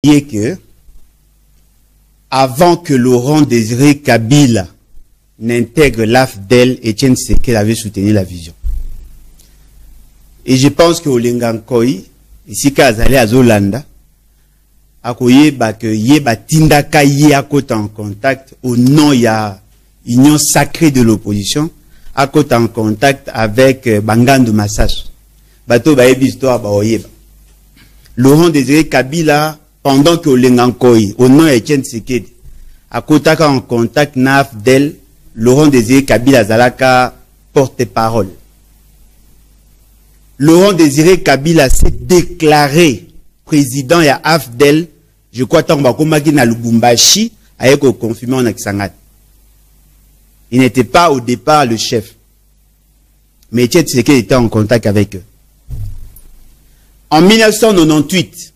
que avant que Laurent Désiré Kabila n'intègre l'AFDEL, Etienne Tshisekedi avait soutenu la vision. Et je pense que Olengankoi, ici Kazale à Zolanda, a que Yeba Tindaka Yéakota en contact au nom il y a Union sacrée de l'opposition, à côté en contact avec Bangandu Massach. Bato Baebi histoire Baoyeba. Laurent Désiré Kabila, pendant que Olengankoi, au nom Etienne Tshisekedi, à côté en contact n'AFDEL, Laurent Désiré Kabila Zalaka porte-parole. Laurent Désiré Kabila s'est déclaré président et AFDEL, je crois tant que na Lubumbashi, avec au confirmé en Aksangat. Il n'était pas au départ le chef. Mais Etienne Tshisekedi était en contact avec eux. En 1998,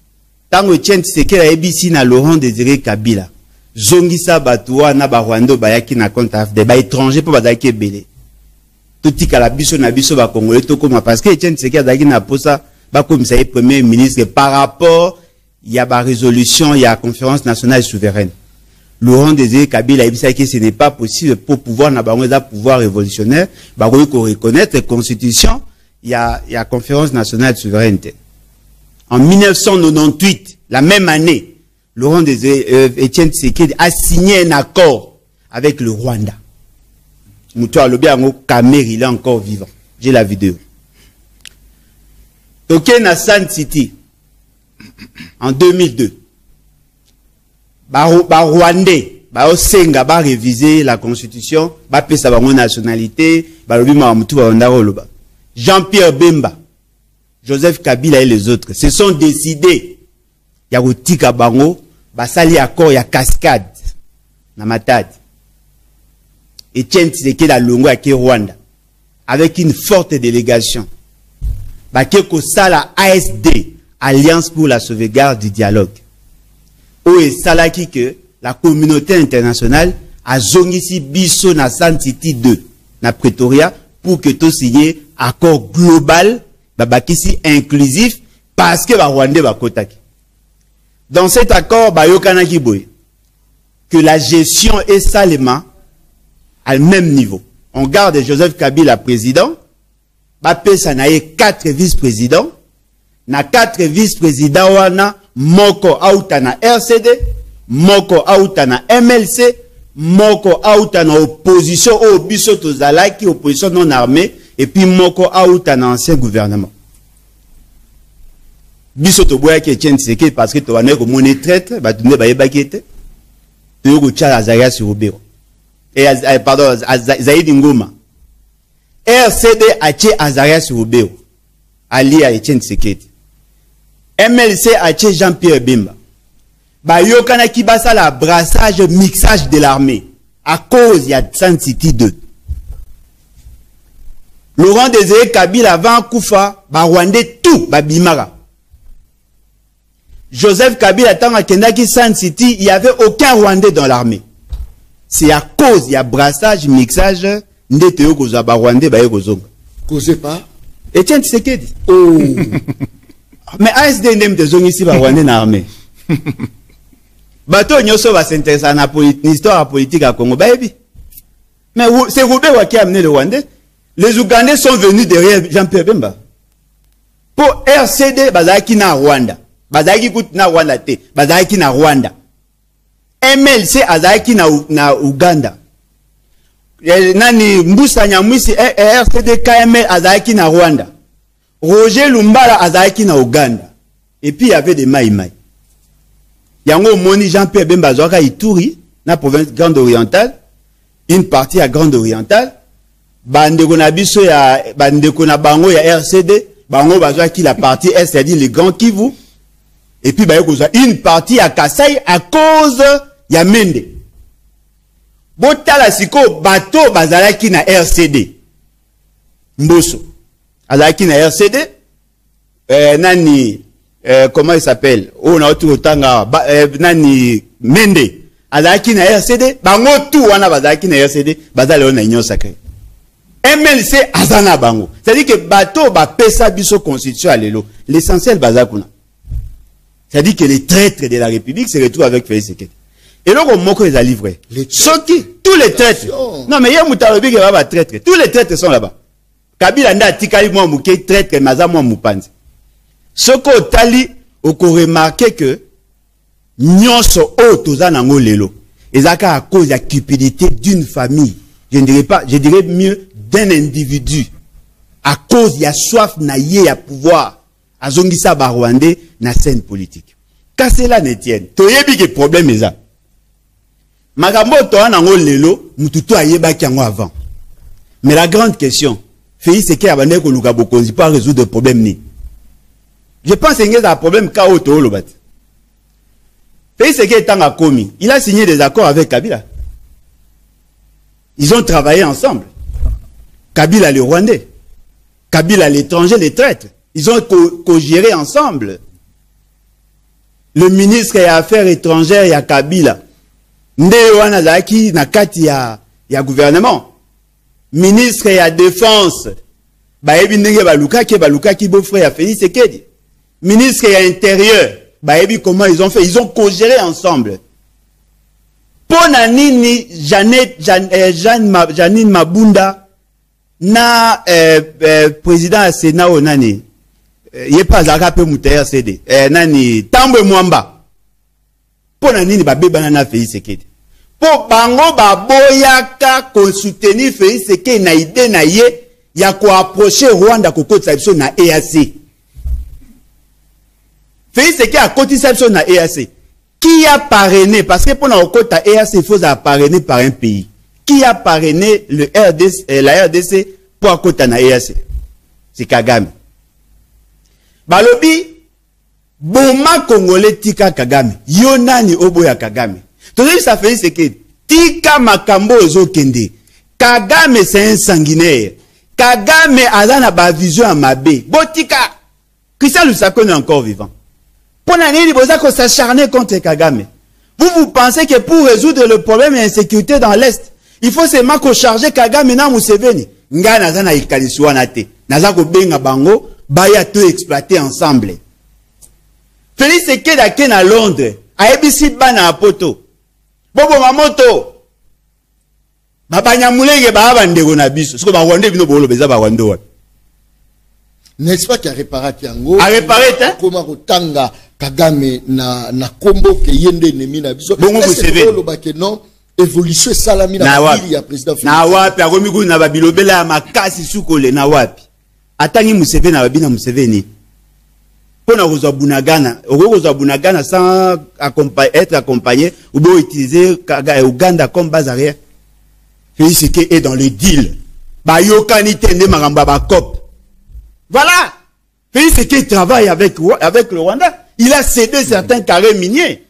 tant que Etienne Tshisekedi a ébissi na Laurent Désiré Kabila, Zongisa Batoua na Barwando Bayaki na compte AFDEL, ba étranger pour Bazaki Belé. Tout y la biso na biso ba Congolais tout comme parce que Etienne Tshisekedi a dagi na posa ba comme ça premier ministre par rapport il y a ba résolution il y a conférence nationale souveraine. Laurent Désiré Kabila a dit que ce n'est pas possible pour pouvoir na ba pouvoir révolutionnaire ba ko reconnaître la constitution il y a conférence nationale souveraineté. En 1998, la même année, Laurent Désiré Etienne Tshisekedi a signé un accord avec le Rwanda. Moutoua Lobiango Kamer, il est encore vivant. J'ai la vidéo. Toké na Sun City, en 2002, Rwandais, Osenga, réviser la constitution, pesa bango nationalité, Jean-Pierre Bemba, Joseph Kabila et les autres se sont décidés, il y a Tika Bango, sali accord, il y a cascade, na Matadi. Etienne Tshisekedi a longo à Rwanda avec une forte délégation. Bakeko Sala ASD, Alliance pour la sauvegarde du dialogue. Où est Salaki que la communauté internationale a zongisi biso na Sun City 2 na Pretoria pour que tout signé accord global babakisi inclusif parce que ba Rwandais ba kotaki. Dans cet accord bayokana kiboy que la gestion est salement à même niveau. On garde Joseph Kabila président, Bapesa na 4 vice-présidents, na 4 vice-présidents wana moko auta na RCD, moko auta na MLC, moko auta na opposition au biso tozalaki opposition non armée et puis moko auta na ancien gouvernement. Biso to boya ki Etienne Tshisekedi parce que to wana ko monnaie traître, ba tunde ba yebakete. To ko tcha Azaria sur Obero. Et pardon, Zaïd Ngoma. RCD a tché Azaria Soubeo, Ali a Etienne Tshisekedi. MLC a tché Jean-Pierre Bemba. Bayokana Kibasa la brassage, mixage de l'armée. À cause, il y a Sun City 2. Laurent Désiré Kabila avant Koufa, Rwandais tout, Bimara. Joseph Kabila, tant à Kendaki Sun City, il n'y avait aucun Rwandais dans l'armée. C'est à cause, il y a brassage, mixage, ndete koza ba Rwandais ba yekozonga. Causé pas Etienne Tshisekedi. Oh. Mais ASD ndem te zongi si ba Rwandais na armée. Bato nyoso va s'intéresser na histoire politique à Congo baby. Mais c'est Roubaix qui a amené le Rwandais. Les Ougandais sont venus derrière Jean-Pierre Bemba. Pour RCD bazaki na Rwanda. Bazaki kut na Rwanda te, bazaki na Rwanda. MLC azaki na Uganda. Nani Mbusa Nyamwisi RCD KML azaki na Rwanda. Roger Lumbala azaki na Uganda. Et puis il y avait des maïmaï. Yango Moni Jean-Pierre Bemba Zoaka Ituri, na province Grande Orientale, une partie à Grande Orientale. Bandeko na biso ya bandeko na bango ya RCD, bango bazaki la partie est, c'est-à-dire le Grand Kivu. Et puis une partie à Kasaï à cause ya Mende. Botala siko bato bazalaki na RCD. Mboso. Azalaki na RCD. Nani, comment il s'appelle? Oh, na otu otanga, nani, Mende. Azalaki na RCD. Bango tout wana bazalaki na RCD. Bazale on na union sacrée. MLC azana bango. C'est-à-dire que bato ba pesa biso constitution alelo. L'essentiel bazakuna. C'est-à-dire que les traîtres de la République se retrouvent avec Félix Tshisekedi. Et là, on les a livrés. Tous les traîtres. Non, mais il y a Moutalobi qui va traître. Tous les traîtres sont là-bas. Kabila nda tikali mwa mouké traître maza mwa moupanzi. Ce qu'on tali, on remarqué que nyonso o toza nango lelo. Ezaka à cause de la cupidité d'une famille. Je ne dirais pas, je dirais mieux d'un individu. À cause de la soif naïe à pouvoir. À zongisa barwandais na scène politique. Quand cela ne tienne, toyebi que problème est ça. Magambo toa nango lelo, mututu ayeba ki yango avant. Mais la grande question, Félix Tshisekedi abandé ko luka bokonzi pour résoudre le problème ni. Je pense qu'il y a un problème kao to lobat. Félix Tshisekedi tanga komi, il a signé des accords avec Kabila. Ils ont travaillé ensemble. Kabila le Rwandais, Kabila l'étranger, les traîtres. Ils ont co-géré ensemble. Le ministre des Affaires étrangères, il y a Kabila. Ndewana Zaki, Nakati, il y a gouvernement. Ministre de la Défense, Baebi Ndenge Baluka ki beau frère Félix Tshisekedi. Ministre de l'Intérieur, Baebi comment ils ont fait? Ils ont co-géré ensemble. Ponanini, Janine Mabunda, na président du Sénat au Nani. Il n'est pas à peu Moutayer CD. Nani, Tambwe Mwamba. Pour nani ba banana Félix Tshisekedi. Pour bango ba boyaka ko soutenir Félix Tshisekedi na idée na ye ya ko approcher Rwanda ko kotisa biso na EAC. Félix Tshisekedi a kotisa biso na EAC. Qui a parrainé, parce que pour na kota EAC il faut être parrainé par un pays. Qui a parrainé le RDC, la RDC pour kota na EAC? C'est Kagame. Balobi Boma Congolais tika Kagame. Yonani oboya Kagame. Tout ça fait c'est que tika makambo ozo kende. Kagame c'est un sanguinaire. Kagame a ba vision à mabe. Botika. Christian Lusako est encore vivant. Pour nani boza ko s'acharner contre Kagame. Vous pensez que pour résoudre le problème d'insécurité dans l'Est, il faut seulement qu'on charge Kagame na Museveni. Nga nazana ikalisiwana te. Nazako benga bango baya tout exploiter ensemble. Félix Tshisekedi ake na Londres, a ebisi bana apoto. Bobo mamoto. Babanya mulenge ba bandeko na biso. Siko ba Rwanda bino bolo beza ba Rwanda wa. N'est-ce pas qu'il a réparé yango? A réparé te? Comment kotanga Kagame na kombo ke yende nemi na biso. Bongo Museveni. Bolo ba ke non évolution salami na bili ya président Félix. Na wapi akomi ku na babilobela ya makasi sukole na wapi. Atangi Museveni na babina Museveni. Pour nous Bunagana sans être accompagné ou bien utiliser Ouganda comme base arrière. Félix Tshisekedi est dans le deal. Bayokanité ne maramba ba cop. Voilà. Félix Tshisekedi travaille avec le Rwanda. Il a cédé certains carrés miniers.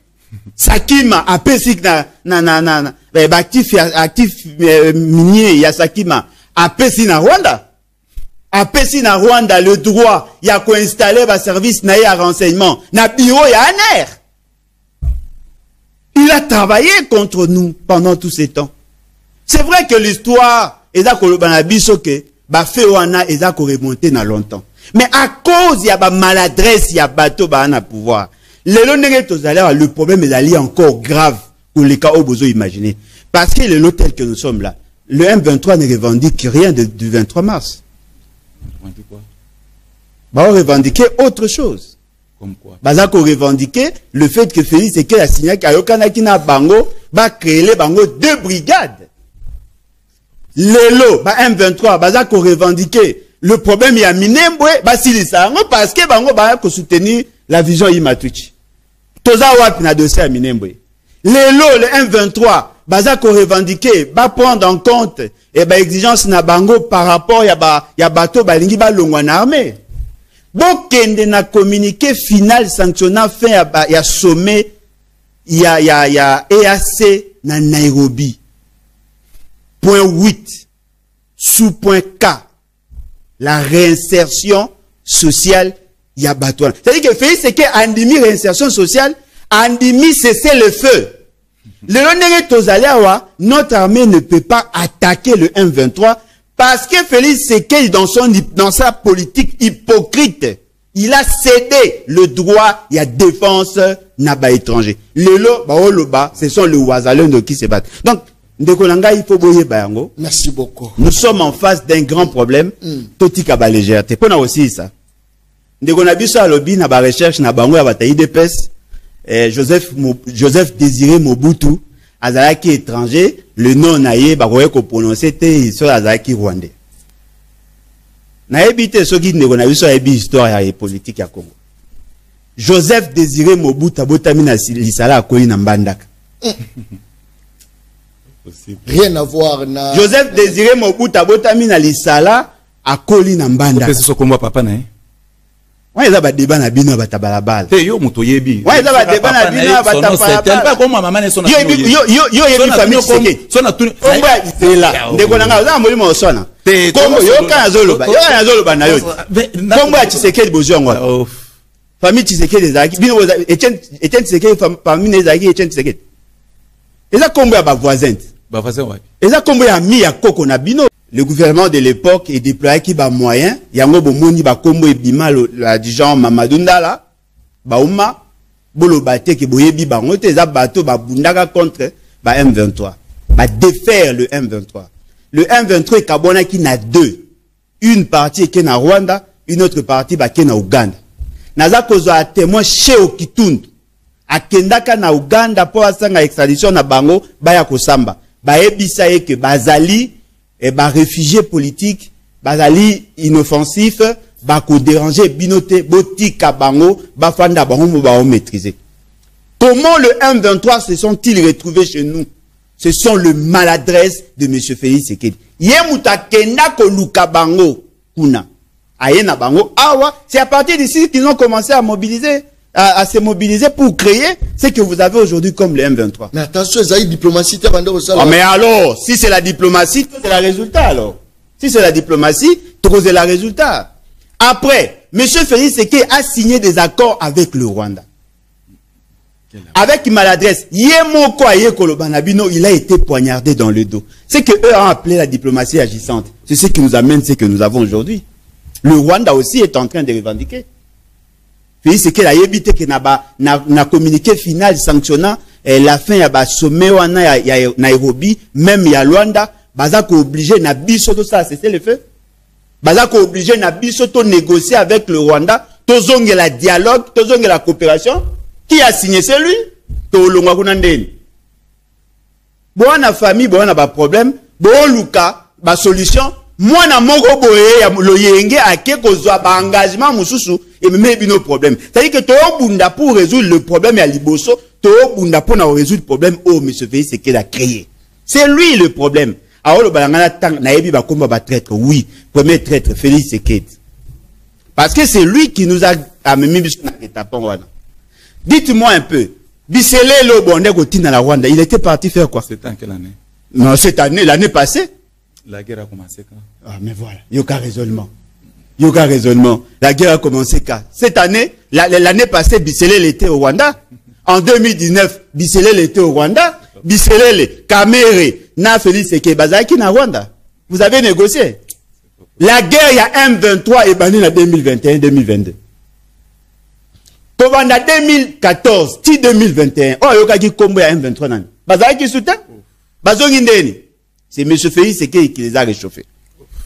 Sakima a pesik actif minier ya Sakima a pesik na Rwanda. Apesi na Rwanda le droit ya ko installer ba service na ya renseignement na bureau ya ANER. Il a travaillé contre nous pendant tous ces temps. C'est vrai que l'histoire eza ko lobana biso ke ba fait wana eza ko remonter na longtemps. Mais à cause ya ba maladresse ya bateau ba na pouvoir. Le problème est allé encore grave pour les cas où vous imaginez. Parce que l'hôtel que nous sommes là, le M23 ne revendique rien du 23 mars. Bah, on revendiquait autre chose. Comme quoi? Bah, ça qu'on revendiquait le fait que Félix Tshisekedi a signé qu'Ayokana Bango va créer les Bango 2 brigades. Lelo, bah, M23, bah, ça qu'on revendiquait. Le problème, il y a Minembwe, bah, si ça, parce que Bango, bah, qu'on soutenir la vision Imatuchi. Toza wap na dossier à Minembwe. Lelo, le M23, bah, ça qu'on revendiquait, bah, prendre en compte, et bah, exigence na Bango par rapport, ya bateau, bah, lingi, bah, longwa na armée. Bon, kende na communiqué final sanctionnant fin ya sommet, ya EAC na Nairobi. Point 8. Sous point K. La réinsertion sociale, ya bateau. C'est-à-dire que Félix Tshisekedi a andimi réinsertion sociale, andimi cesser le feu. Notre armée ne peut pas attaquer le M23 parce que Félix Tshisekedi dans sa politique hypocrite, il a cédé le droit et la défense na ba étranger. Lelo, ba oloba, ce sont les Ouazalendo qui se battent. Donc, Ndekonanga, il faut boyer bayango. Merci beaucoup. Nous sommes en face d'un grand problème. Totika ba légèreté. Pona aussi ça. Ndekonabiso alobi na ba recherche na bango ya bataille de pes. Joseph Désiré Mobutu, azalaki étranger, le nom naïe, ba koye ko prononcer te sur azalaki rwandais. Nayebi te soki ndekonabiso ayebi histoire ya politique ya Congo. Joseph Désiré Mobutu abotami na lisala akoli na mbandaka. Rien à voir na Joseph Désiré Mobutu abotami na lisala akoli na mbandaka. C'est ce qu'on voit papa na. Ouais, ça va débat na bino batabalabala. Te yo muto yebi. Ouais, ça va débat na bino batabalabala. Pas comme maman ne son. Yo yebi famille seke. Sona tu. Kombo c'est là. Ndeko nanga za molimo osona. Kombo yo kana zoloba. Yo kana zoloba na yo. Kombo ya Tshisekedi bozongo. Famille Tshisekedi ezaki bino Etienne Tshisekedi famille ezaki Etienne Tshisekedi. Eza kombo ya ba voisin. Ba voisin wapi? Eza kombo ya mi ya koko na bino. Le gouvernement de l'époque est déployé qui ba moyen, yango bomoni ba kombo ebima la du genre Mamadou Ndala, ba uma, bolo bate ke boyebi bango te za bato ba bundaka contre ba M23. Ba défaire le M23. Le M23 est kabona qui n'a deux. Une partie qui est na Rwanda, une autre partie ba qui est na Uganda. Naza kozo a témoin chez Okitundu. Akendaka na Uganda pour asanga extradition na bango baya kosamba. Ba ebisa ke bazali et bah réfugiés politiques, bazali inoffensif, bah ko déranger binote, botika bango, bah fanda bango bah maîtriser. Comment le M23 se sont-ils retrouvés chez nous? Ce sont le maladresse de monsieur Félix Tshisekedi. Yemuta kenda ko luka bango kuna. Ayena bango awa, c'est à partir d'ici qu'ils ont commencé à mobiliser. À se mobiliser pour créer ce que vous avez aujourd'hui comme le M23. Mais attention, ça y est, diplomatie, oh, mais alors, si c'est la diplomatie, c'est le résultat alors. Si c'est la diplomatie, c'est le résultat. Après, M. Félix Tshisekedi a signé des accords avec le Rwanda. Avec maladresse. Yemoko Ayekolo Banabino, il a été poignardé dans le dos. C'est que eux ont appelé la diplomatie agissante. C'est ce qui nous amène ce que nous avons aujourd'hui. Le Rwanda aussi est en train de revendiquer. Félix Tshisekedi a évité que na communiqué final sanctionnant la fin ya ba sommet wana ya Nairobi, même ya Luanda, baza ko obligé na biso to ça cesser le feu. Baza ko obligé na biso to négocier avec le Rwanda, to zonge la dialogue, to zonge la coopération. Qui a signé? C'est lui. To longwa kuna ndeni. Bona famille, bona ba problème, bo luka, ba solution. Moi na moko boye ya loyenge ake kozwa ba engagement mususu et même bino problème. C'est-à-dire que to bunda pour résoudre le problème ya liboso, to bunda pour na résoudre le problème oh monsieur Félix Tshisekedi a créé. C'est lui le problème. Alors le balangana tang na yebi ba komba ba traître. Oui, premier traître Félix Tshisekedi. Parce que c'est lui qui nous a amené biso na etapon wana. Dites-moi un peu. Bisele lo bonde ko na la Rwanda, il était parti faire quoi? C'était en quelle année? Non, cette année, l'année passée. La guerre a commencé quand? Ah, mais voilà. Yoka raisonnement. Yoka raisonnement. La guerre a commencé quand? Cette année, l'année passée, Bisselel était au Rwanda. En 2019, Bisselel était au Rwanda. Bisselel, Kamere, na Félix Tshisekedi, Bazaki na Rwanda. Vous avez négocié. La guerre, il y a M23 et banni en 2021-2022. Pendant 2014, 2021, oh, yoka ki kombo ya M23 nani. Bazaki soutien? Bazongi ndeni. C'est M. Félix Tshisekedi qui les a réchauffés.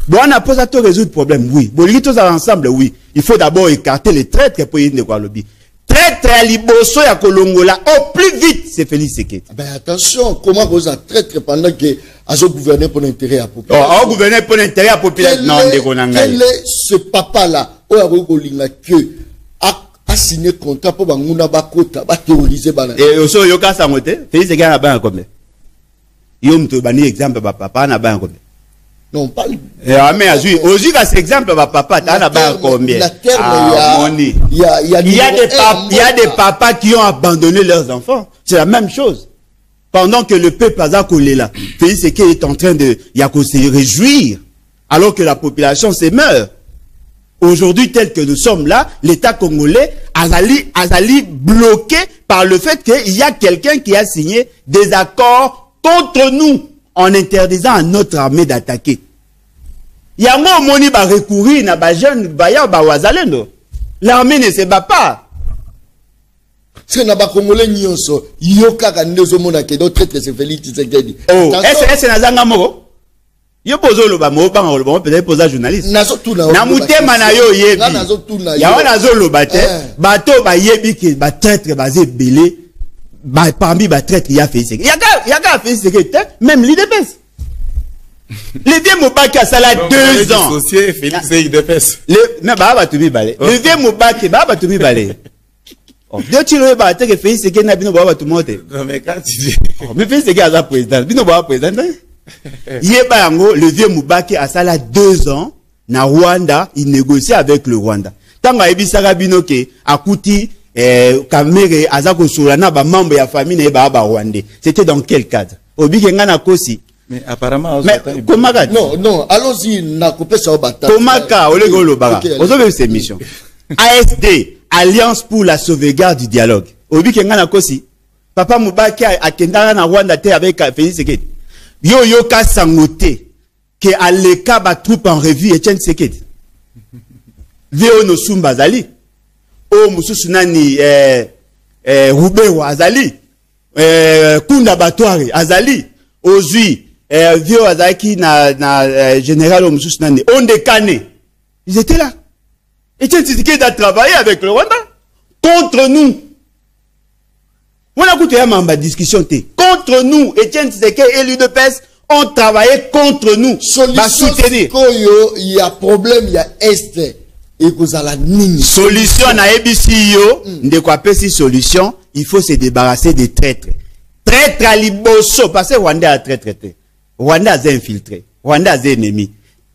Bon, on a posé à tout résoudre le problème, oui. Bon, les tous ensemble, oui. Il faut d'abord écarter les traîtres pour y avoir le lobby. Traître à Liboso et à Kolongola, au plus vite, c'est Félix Tshisekedi. Ben attention, comment vous êtes traître pendant que vous gouvernez pour l'intérêt à la population? Oh, gouverner pour l'intérêt à la population. Non, quel est ce papa-là, a signé contrat pour Bangouna Bakota, ba terroriser Bana? Et aussi, Yoka Samote, Félix Tshisekedi n'a pas combien? Yom te bani exemple papa na ba combien? Non, on parle. Mais aussi cet exemple papa na ba combien? Il y a des papas qui ont abandonné leurs enfants. C'est la même chose. Pendant que le peuple a collé là, Félix Tshisekedi est en train de se réjouir alors que la population se meurt. Aujourd'hui, tel que nous sommes là, l'État congolais azali bloqué par le fait qu'il y a quelqu'un qui a signé des accords contre nous, en interdisant à notre armée d'attaquer. Yango moni ba recourir na ba jeune baya ba wazalendo. L'armée ne se bat pas. C'est na ba Congolais nyonso yoka ka ndezo mona ke do traite c'est Félix Tshisekedi. Oh, est-ce nazanga moko? Yo pozo lo ba mo ba ngolo ba peut-être poser journaliste. Nazo tuna. Na mutema na yo yebi. Na nazo tuna. Ya wana zo lo ba te. Bato ba yebi ke ba traite ba ze belé. Ba parmi ba traite ya fait c'est. Yaka fait c'est que même l'IDPS. Le vieux Moubaki a sala 2 ans. Associé Félix et IDPS. Non, bah tu balé. Le vieux Moubaki bah tu balé. Oh, deux tirs bah te que Félix c'est que na bino bah tout le monde. Non mais quand tu dis. Mais Félix c'est que a président. Bino bah président. Yeba yango le vieux Moubaki a sala 2 ans na Rwanda, il négocie avec le Rwanda. Tant a ebisaka bino ke akuti kamere azako sura na ba membre ya famille na ba Rwandais. C'était dans quel cadre? Obi ngana kosi. Mais apparemment, comment non, allons-y, n'a coupé ça au bataille. Comment on le bara. On a vu ces missions. ASD, Alliance pour la sauvegarde du dialogue. Obi Kengana Kosi. Papa Moubaki a Kendara na Rwanda te avec Félix Tshisekedi. Yo ka sangote que à l'écart ba troupe en revue Etienne Tshisekedi. Veo no Sumba Azali. O mususu nani Rubeho Azali. Kunda Batwari Azali. Ozui vieux Azaki na général Omusus Nane, on décanne. Ils étaient là. Etienne Tshisekedi a travaillé avec le Rwanda contre nous. On a écouté ma discussion. Contre nous, Etienne Tshisekedi et l'UDPS ont travaillé contre nous. Solution, il y a problème, il y a Est. Et vous allez nini. Solution na EBCIO, de quoi si solution, il faut se débarrasser des traîtres. Traître à Liboso, parce que Rwanda a traité. Rwanda a infiltré. Rwanda a ennemi.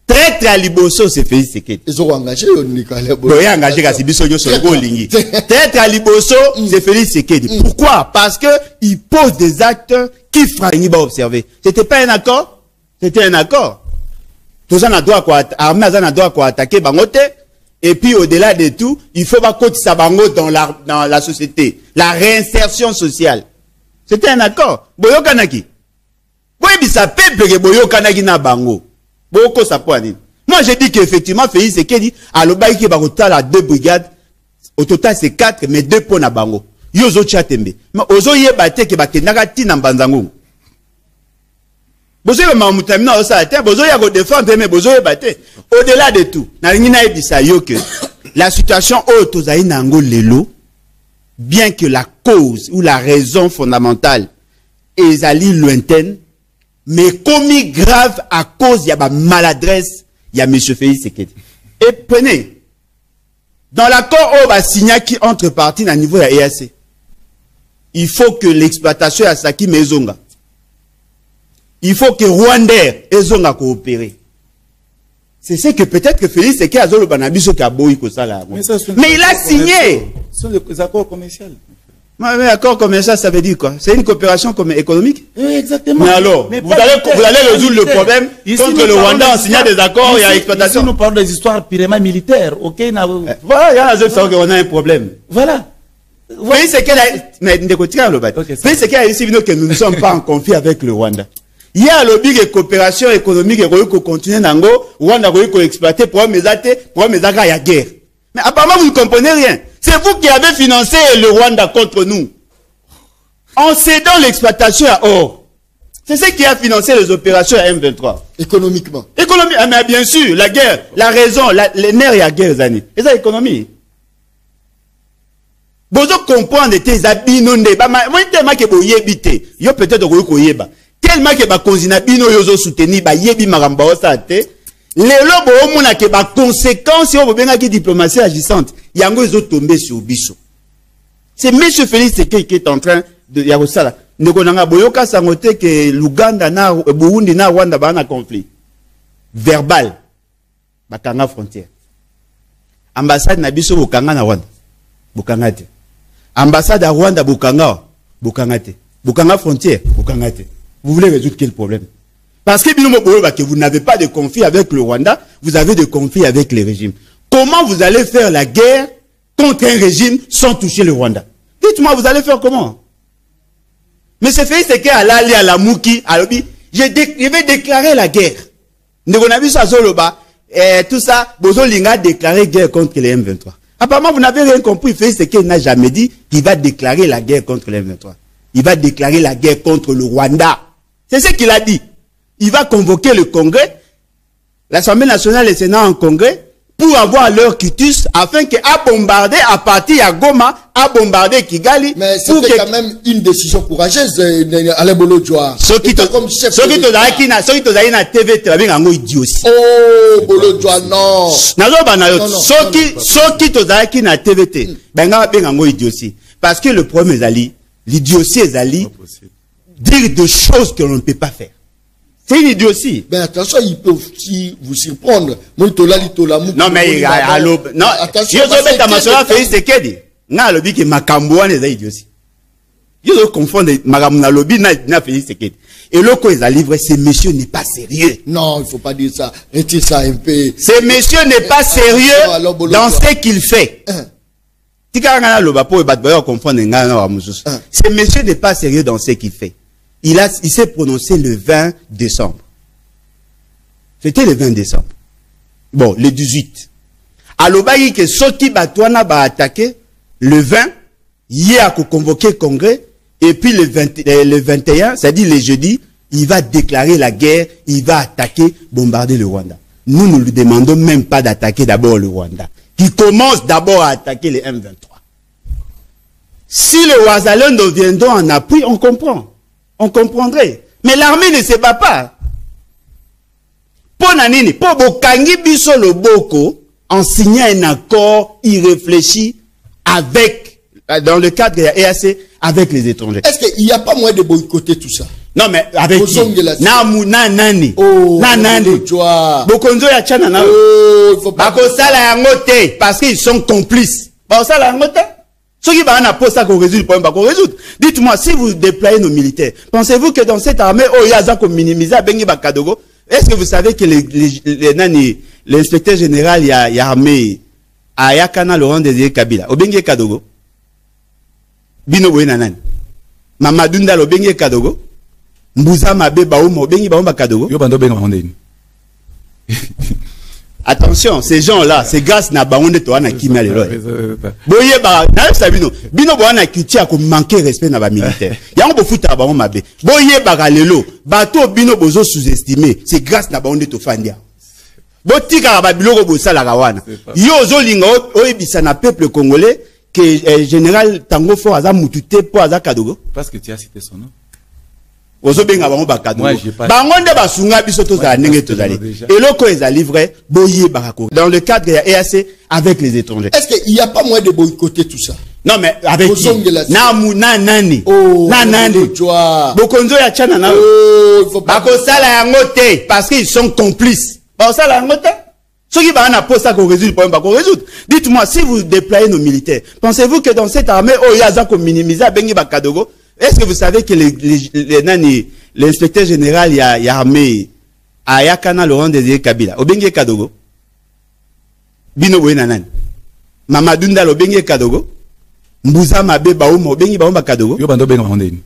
Traître à Liboso, c'est Félix Tshisekedi. Ils ont engagé Nicolas Boy. Ils ont engagé Kassibiso Lingi. Traître à Liboso, c'est Félix Tshisekedi. Pourquoi? Parce que il pose des actes qui Frani va observer. C'était pas un accord? C'était un accord. Tout ça n'a droit quoi, armée n'a droit quoi attaquer Bangote. Et puis au-delà de tout, il faut pas côté Sabango dans la société. La réinsertion sociale. C'était un accord. Boyo Kanaki. Boyo bisa pepe ke Boyo Kanaki na bango. Boyo sa poani. Moi j'ai dit qu'effectivement Félix Tshisekedi a l'obaï qui va retourner à 2 brigades. Au total c'est 4 mais 2 points na bango. Yozo chatembe. Mais ozo yebate ke bakendaka tina mbanzango. Bozo yeba mamutamina osa te. Bozo ya go défendre mais bozo yebate. Au-delà de tout, na ngina ebisa yo que la situation otozaï nango lelo. Bien que la cause ou la raison fondamentale est ali lointaine, mais commis grave à cause de la maladresse, il y a M. Félix Tshisekedi. Et prenez, dans l'accord où va signer qui entre parties à niveau de la EAC, il faut que l'exploitation à Saki Mezonga, il faut que Rwanda et Zonga coopèrent. C'est ce que peut-être que Félix Tshisekedi a zolo banabiso ki aboyi ko sala. Mais il a signé. Ce sont des accords commerciaux. Mais accord commercial, ça veut dire quoi? C'est une coopération économique? Oui, exactement. Mais alors, vous allez résoudre le problème quand le Rwanda a signé des accords et à exploitation. Ici, nous parlons des histoires purement militaires. Ok, voilà, il y a qu'on a un problème. Voilà. Félix Tshisekedi mais Félix Tshisekedi que nous ne sommes pas en conflit avec le Rwanda. Il y a lobby de coopération économique et qu'on continue nango, Rwanda qu'on exploiter pour mes guerre. Mais apparemment vous ne comprenez rien. C'est vous qui avez financé le Rwanda contre nous. En cédant l'exploitation à or. C'est ce qui a financé les opérations à M23. Économiquement. Économie, mais bien sûr, la guerre, la raison, les nerfs et la guerre, et ça, économie. Bozo comprendre tes abinonde, moi, tellement que vous yébite, yo peut-être que yeba. Tellement que ba konzina bino yozo soutenir, ba yebi maramba osate. Les lobos au monde qui ba conséquences au bien qui diplomatie agissante. Yango ils ont tombé sur biso. C'est monsieur Félix Tshisekedi qui est en train de yarosala. Nekonanga boyoka sangote que l'Ouganda na Burundi na Rwanda ba na conflit verbal. Bakanga frontière. Ambassade na biso bokanga na Rwanda. Bokanga te. Ambassade à Rwanda bokanga. Bokanga te. Bokanga frontière. Bokanga te. Vous voulez résoudre quel problème? Parce que vous n'avez pas de conflit avec le Rwanda, vous avez de conflit avec les régimes. Comment vous allez faire la guerre contre un régime sans toucher le Rwanda? Dites-moi, vous allez faire comment? Mais c'est fait, c'est qu'à l'aller à la Mouki, à l'obbi, je vais déclarer la guerre. Tout ça, Bozo Linga a déclaré guerre contre les M23. Apparemment, vous n'avez rien compris. Félix Tshisekedi n'a jamais dit qu'il va déclarer la guerre contre les M23. Il va déclarer la guerre contre le Rwanda. C'est ce qu'il a dit. Il va convoquer le Congrès, l'Assemblée nationale et le Sénat en Congrès, pour avoir leur quitus, afin qu'à bombarder à partir à Goma, à bombarder Kigali. Mais c'était quand même une décision courageuse, Alain Bolodjoa. Ceux qui te ont na TV, tu as bien un idiot aussi. Oh, Bolodjoa, non. Ceux qui te ont na TVT, ben un idiot aussi. Parce que le problème est l'idiotie est dire des choses que l'on ne peut pas faire. C'est une idiotie. Ben attention, il peut aussi vous surprendre. Non, mais non, attention. Je vais t'amasser Félix Tshisekedi. Na lobi ki makambo wana eza idiotie. Ils confondent makambo na lobi na Félix Tshisekedi. Et le quoi ils a livré, ce monsieur n'est pas sérieux. Non, il ne faut pas dire ça. Retire ça un peu. Ce monsieur n'est pas sérieux dans ce qu'il fait. Ce monsieur n'est pas sérieux dans ce qu'il fait. Il s'est prononcé le 20 décembre. C'était le 20 décembre. Bon, le 18. Alobagi que Soki Batouana va attaquer le 20, il a convoqué le congrès, et puis le 21, c'est-à-dire le jeudi, il va déclarer la guerre, il va attaquer, bombarder le Rwanda. Nous ne lui demandons même pas d'attaquer d'abord le Rwanda, qui commence d'abord à attaquer les M23. Si le Ouazalendo viendront en appui, on comprend. On comprendrait. Mais l'armée ne se bat pas. Pour Nanini, pour Bokangi Biso Loboko, en signant un accord irréfléchi avec, dans le cadre de la EAC, avec les étrangers. Est-ce qu'il n'y a pas moyen de boycotter tout ça? Non, mais avec qui? Nani. Bokonzo ya chana na. Bakosala yangote, parce qu'ils sont complices. Bakosala yangote. Ceux qui vont poser qu'on résout le problème, pas qu'on résout. Dites-moi, si vous déployez nos militaires, pensez-vous que dans cette armée, oh, il y a ça comme minimiser à Bengi Bakadogo? Est-ce que vous savez que l'inspecteur général y a armé à Yakana Laurent Désiré Kabila, au Bengi Kadogo? Bino Boenanan. Mamadunda lo Bengi Kadogo? Mbouza Mabe Baouma, au Bengi Baouma Kadogo? Yo bando benga mandeni. Attention, ces gens-là, c'est grâce à Baonde Toana qui m'a l'éloigné. Boye ba, na sabino, bino boana kiti a ko manquer respect na ba militaire. Yango bo futa ba mabe. Boye ba lelo, bato bino bozo sous-estimer, c'est grâce à Baonde to fandia. Botika ba biloko bo sala kawana. Yo zo linga o ebisa na peuple congolais que général Tango Fort aza mutute po aza Kadogo. Parce que tu as cité son nom. Ozobenga bango Bakadogo. Bangonde basunga biso tozala ndenge tozali. Et loko ezali vrai, boye barako. Dans le cadre de la EAC avec les étrangers. Est-ce qu'il n'y a pas moyen de boycotter tout ça? Non, mais avec qui? Nani. Bokonzo ya chana na. Bakosala yangote, parce qu'ils sont complices. Bakosala yangote. Ceux qui vont poser qu'on résout le problème, pas qu'on résout. Dites-moi, si vous déployez nos militaires, pensez-vous que dans cette armée, oh, il y a ça comme minimiser à Bengi Bakadogo? Est-ce que vous savez que l'inspecteur général y a armé à Yakana Laurent Désiré Kabila, au Bengi Kadogo? Bino Boenanan. Mamadunda lo Bengi Kadogo? Mbouza Mabe Baouma, au Bengi Baouma Kadogo? Yo bando benga mandeni.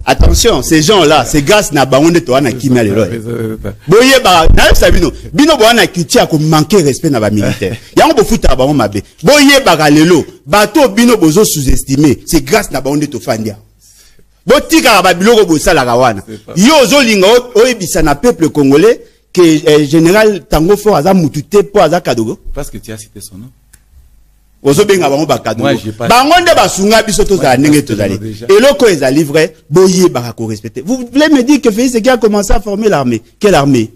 Attention, ces gens-là, c'est grâce à Baonde Toana qui m'a l'éloigné. Boye ba, na sabino, bino boana kiti a ko manquer respect na ba militaire. Yango bo futa ba mabe. Boye ba lelo, bato bino bozo sous-estimer, c'est grâce à Baonde to fandia. Botika ba biloko bo sala kawana. Yo zo linga o ebisa na peuple congolais que général Tango Fort aza mutute po aza Kadogo. Parce que tu as cité son nom. Ozobenga bango Bakadogo. Bangonde basunga biso tozala ndenge tozali. Et loko ezali vrai, boye barako respecter. Vous voulez me dire que Félix Tshisekedi a commencé à former l'armée? Quelle armée?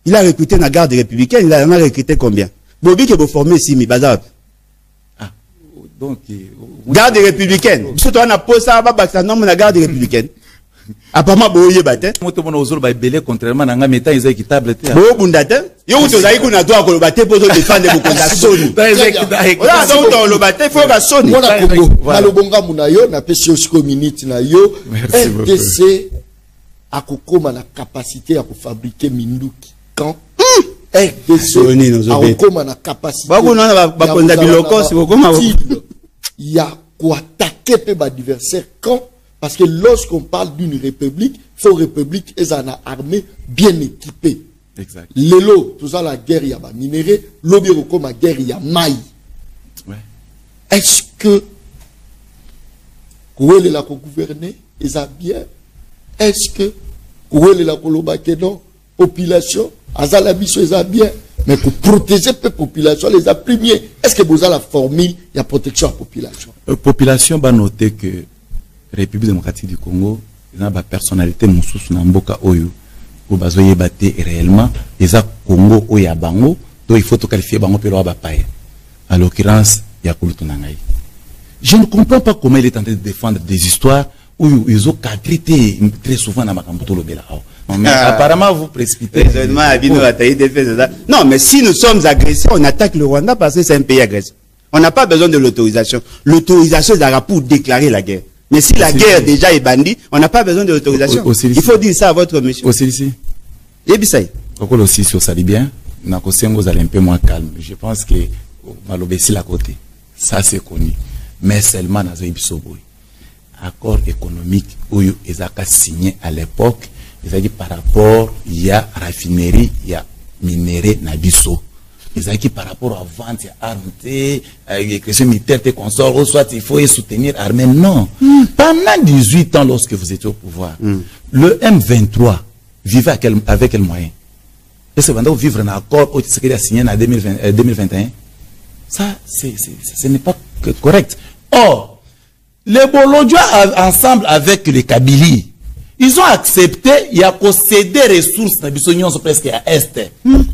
Il a recruté la garde républicaine, il en a recruté combien? Bobi que vous formez 6 000 bazar. Ah, donc garde républicaine. Biso to na posa ba baksa nom na garde républicaine. Apparemment boye bate. Moto mona ozolo ba belé contrairement na nga meta ils équitable te. Bo bundate. Yo tozali kuna to akolo bate pour défendre Bokonza soni. Ola donc dans le bate faut ga soni. Mona Congo. Na lobonga muna yo na pesi osiko minute na yo. RDC a kokoma na capacité à fabriquer minduki. Quand RDC a kokoma na capacité. Ba kuna ba konza biloko si kokoma. Il y a quoi attaquer pe ba adversaire quand. Parce que lorsqu'on parle d'une république, faut république et une armée bien équipée. Exact. Lelo, tout ça, la guerre, il y a ma minéré. L'obéro, comme la guerre, il y a maï. Ouais. Est-ce que, où est la gouverner, ils a bien? Est-ce que, où est la non, population, la mission, ils a bien? Mais pour protéger la population, les a premiers. Est-ce que vous avez la formule, il y a protection à la population? Population va noter que la République démocratique du Congo, il y a une personnalité moussous na mboka oyo, où bazoye baté réellement, les a Congo oya bango, donc il faut tout qualifier bango pour le bapaye. À l'occurrence, il y a Kouloutonangaï. Je ne comprends pas comment il est en train de défendre des histoires où ils ont cadré très souvent dans ma campotolo belao. Mais apparemment, vous précipitez. Non, mais si nous sommes agressés, on attaque le Rwanda parce que c'est un pays agressé. On n'a pas besoin de l'autorisation. L'autorisation est pour déclarer la guerre. Mais si la guerre déjà est bandie, on n'a pas besoin de l'autorisation. Il faut dire ça à votre monsieur. Aussi ici. Et bien ça. Aussi sur ça dit bien. Vous allez un peu moins calme. Je pense que Malobessi la côté. Ça c'est connu. Mais seulement dans un accord économique où ils ont signé à l'époque. Ils ont dit par rapport, il y a raffinerie, il y a minerai, nabiso. Ils ont dit par rapport à vente, il y a armée, question militaire, consort, ou soit il faut soutenir l'armée. Non. Pendant 18 ans, lorsque vous étiez au pouvoir, le M23 vivait avec quel moyen? Est-ce que vous vivre un accord où il a signé en 2021? Ça, ce n'est pas correct. Or, les Bolodjois, ensemble avec les Kabylie, ils ont accepté, il y a concédé des ressources dans le presque à Est,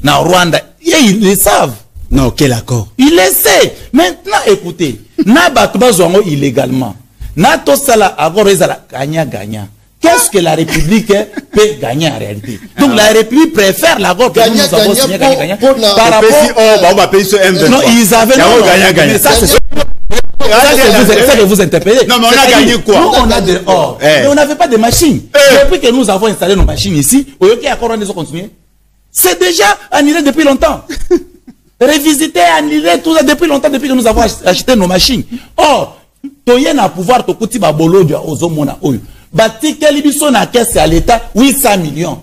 dans Rwanda. Et ils le savent. Non, quel accord? Ils le savent. Maintenant, écoutez, na batouba illégalement. Na tosala accord gagnant. Qu'est-ce que la République peut gagner en réalité? Donc la République préfère l'accord que nous avons signé gagnant. Par rapport, non, ils avaient gagné. Ça, c'est ça que vous interpellez. Non, mais on a gagné quoi? Nous, on a des or. Mais on n'avait pas de machines. Depuis que nous avons installé nos machines ici, c'est déjà annulé depuis longtemps. Révisiter, annuler, tout ça depuis longtemps, depuis que nous avons acheté nos machines. Or, toyen à pouvoir te couper babolo du ozomona oyo. Bati kelibiso na caisse à l'État 800 millions.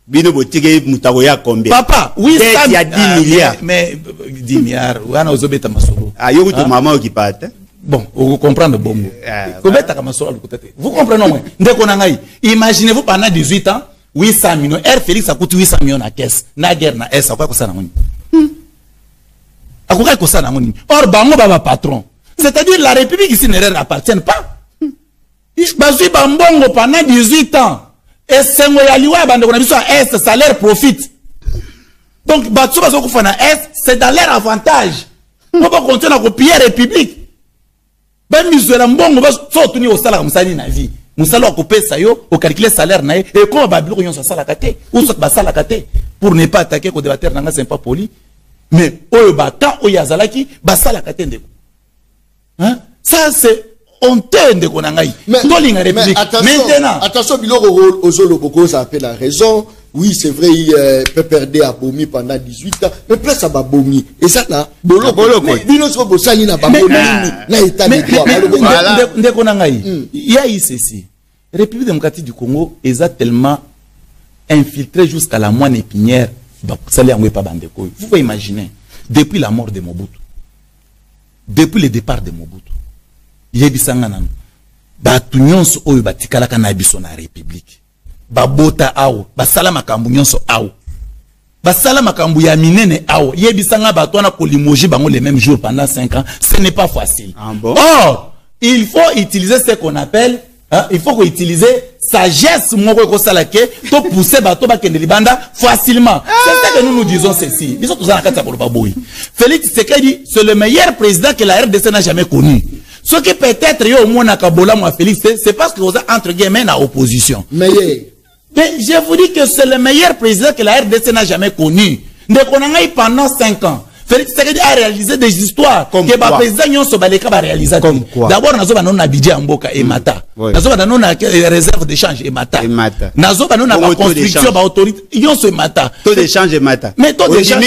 Bino botige mutagoya combien? Papa, 800 il y a 10 milliards. Mais 10 milliards, wana ozobeta masolo. Ah, yo tu maman qui part. Bon, vous comprenez bon mot. Vous comprenez moi. Ndeko nangai. Imaginez-vous pendant 18 ans, 800 millions. Air Félix ça coûte 800 millions à caisse. Na guerre na S, quoi que ça na ngoni. Akoka ko ça na ngoni. Or bango baba patron. C'est-à-dire la République ici ne appartient pas. Bazui bambongo pendant 18 ans. Et c'est un salaire profite. Donc, c'est dans leur avantage. On va continuer à copier la République. Ben, nous faut tenir au salaire, na vie. Nous allons couper ça, au calculer le salaire, et comment Babylon ça la kate, ou ça la kate, pour ne pas attaquer au débatteur, c'est pas poli. Mais, quand on y a zalaki, ça la kate. Hein? Ça, c'est honteux de Konangaï. Mais attention, Biloro Ozoloboko, ça appelle la raison. Oui, c'est vrai, il peut perdre à Bomi pendant 18 ans. Mais plus ça va Bomi. Et ça là, Bolo, Dinoso Bosani n'a pas Bomi, n'a état de droit. Il y a eu ceci. La République démocratique du Congo est tellement infiltrée jusqu'à la moine épinière. Vous pouvez imaginer, depuis la mort de Mobutu, depuis le départ de Mobutu, yebisanga nanu batu nyonso oyo batikalaka na biso na République babota awo basala makambu nyonso awo basala makambu ya minene awo yebisanga batu na kolimoji bango les mêmes jours pendant 5 ans, ce n'est pas facile. Or il faut utiliser ce qu'on appelle il faut utiliser sagesse moko ko salake to pousser bato ba kende libanda facilement. C'est ça que nous disons ceci. Ils sont tous en kata boloba boy. Félix Tshisekedi, c'est le meilleur président que la RDC n'a jamais connu. Ce qui peut-être yo mo na kabola moi Félix, c'est parce que vous êtes entre guillemets à opposition. Mais je vous dis que c'est le meilleur président que la RDC n'a jamais connu. De konangai pendant 5 ans. Félix Tshisekedi a réalisé des histoires comme que ba président nyonso baleka ba réaliser. D'abord nazo ba na budget mboka et mata. Nazo ba na réserve d'échange et mata. Nazo ba na construction ba autorité nyonso et mata. Taux d'échange et mata. Mais taux d'échange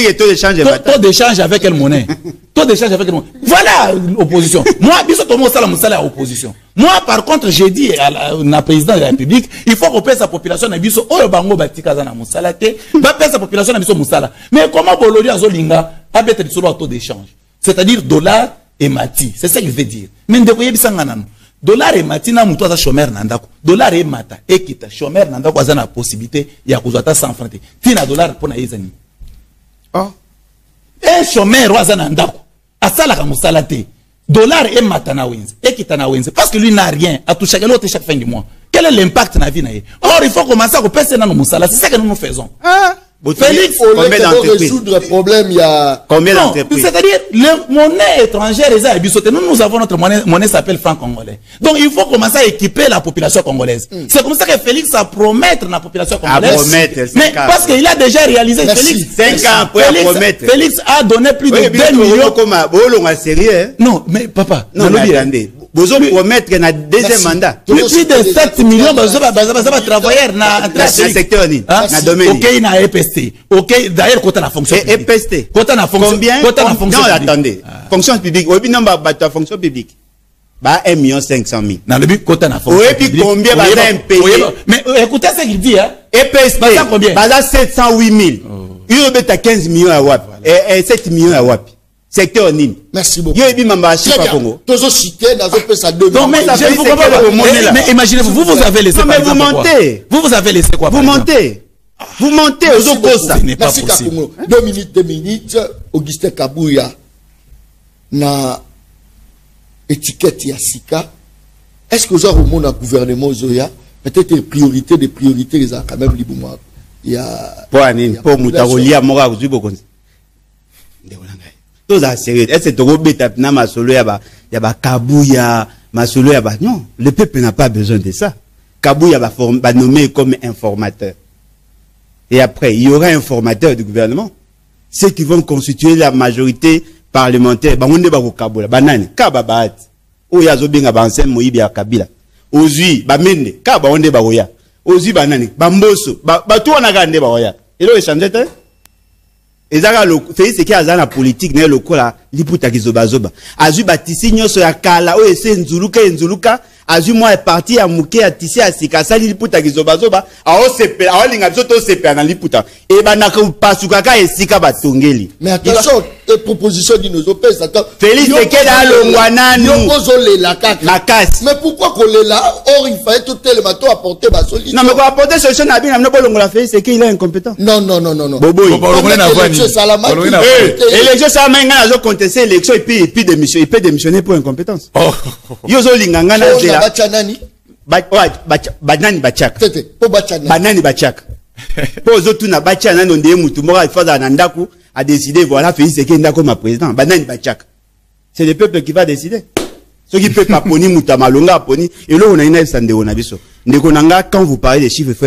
et mata. Taux d'échange avec quelle monnaie? Taux d'échange avec quelle monnaie? Voilà l'opposition. Moi biso to mo sala musala opposition. Moi par contre j'ai dit à la président de la République, il faut qu'on paie sa population na biso oyo bango batika za na musala te, ba paie sa population na biso musala. Mais comment Bolodi azolinga abete sur le taux d'échange, c'est-à-dire dollar et mati, c'est ça qu'il veut dire. Mais ndeko yebisanga nanu dollar et mati na mutu aza chômeur na ndako, dollar et mata ekita chômeur na ndako aza na possibilité ya kozwa ta 100 francs te tina dollar pona yezani. Oh, un chômeur aza na ndako asala ka musala te, dollar et mata na wenze ekita na wenze parce que lui n'a rien à toucher chaque fin du mois. Quel est l'impact na vie na ye? Or il faut commencer à passer dans nos musala, c'est ça que nous faisons. Félix, combien d'entreprises résoudre le problème, il y a combien d'entreprises? C'est-à-dire, la monnaie étrangère, nous avons notre monnaie s'appelle franc congolais. Donc, il faut commencer à équiper la population congolaise. C'est comme ça que Félix a promettre la population congolaise. Mais parce qu'il a déjà réalisé, Félix, 5 ans après promettre. Félix a donné plus de 2 millions. Non, mais papa, non, mais attendez. Vous promettre un deuxième mandat. Plus de 7 millions de travailleurs dans le secteur. Ok, il a EPST. Ok, d'ailleurs, quand on a fonction publique. EPST. Quand on a fonction publique. Non, attendez. Fonction publique. Oui, non, bah, fonction publique. Bah, 1 500 000. Dans le but, quand on a fonction publique. Oui, combien va un pays? Mais écoutez ce qu'il dit, hein. EPST. Bah, 708 000. Il y a 15 millions à WAP. Et 7 millions à WAP. Secteur Nîmes. Merci beaucoup. Très bien. Toujours cité dans un peu ça demande. Non, mais imaginez-vous, vous avez laissé. Non, mais vous mentez. Vous avez laissé quoi? Vous mentez. Vous mentez aux opposants. Ce n'est pas possible. 2 minutes, Augustin Kabouya, na étiquette Yassika. Est-ce que vous avez au monde gouvernement Zoya? Peut-être des priorités, ils ont quand même librement. Il y a. Pour Moutarolia, Mora, vous avez beaucoup. Tous à sérieux. Est-ce que tu as bêta na masolo ya ba Kabouya, masolo ya ba non, le peuple n'a pas besoin de ça. Kabouya va nommer comme informateur. Et après, il y aura un informateur du gouvernement. Ceux qui vont constituer la majorité parlementaire, ba onde ba ko Kabouya, banani, kaba baat. O ya zo binga ba ancien Moïbi ya Kabila. Ozui ba mende, kaba onde ba oya. Ozui banani, ba mboso, ba tout on a gardé ba oya. Et là, échanger te. Et ça, Félix qui a dans la politique, n'est le quoi là, liputa kizobazoba. Azu batisi nyoso ya kala, o ese nzuluka, azu moi est parti à Mouké, à Tissi, à Sikasa, liputa kizobazoba, a o sepe, a o linga biso sepe na liputa. Et ba na pasukaka et Sika batongeli. Mais attention, les propositions d'une opès, attends. Félix qui est dans le Wananu. La casse. Mais pourquoi qu'on est là? Or, il fallait tout le bateau apporter ma solution. Non, mais pour apporter solution, n'a bien, Félix, c'est qu'il est incompétent. Non. Bobo. Élection Salama, il a contesté l'élection et puis démissionner. Il peut démissionner pour incompétence. Yozo Linganga na zela. Banani Bachak. Banani Bachak. Pozo tu na Bachana non de mutu mora il faut dans Nandaku a décidé voilà Félix Sekenda comme président. Banani Bachak. C'est le peuple qui va décider. Ceux qui peuvent pas poni muta malonga poni et là on a une sande on a biso. Ndekonanga quand vous parlez des chiffres il faut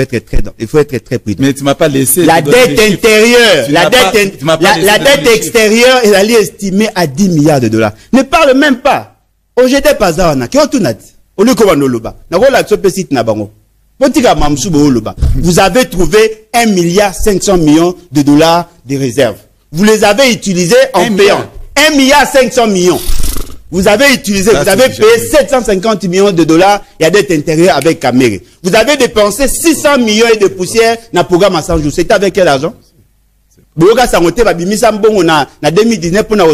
être très prudent. Mais tu m'as pas laissé la dette intérieure, la dette extérieure est allée estimée à 10 milliards de dollars. Ne parle même pas. Au jeté pas ça on a qui on tout nat. Au lieu qu'on loba. Na rola site na bango. Vous avez trouvé 1,5 milliard de dollars de réserves. Vous les avez utilisés en payant 1,5 milliard. Vous avez utilisé, vous avez payé 750 millions de dollars, il y a dette intérieure avec Caméré. Vous avez dépensé 600 millions de poussières dans le programme à 100 jours. C'est avec quel argent? Boga Sangote, Babimisa Mbongo, na 2019, pour na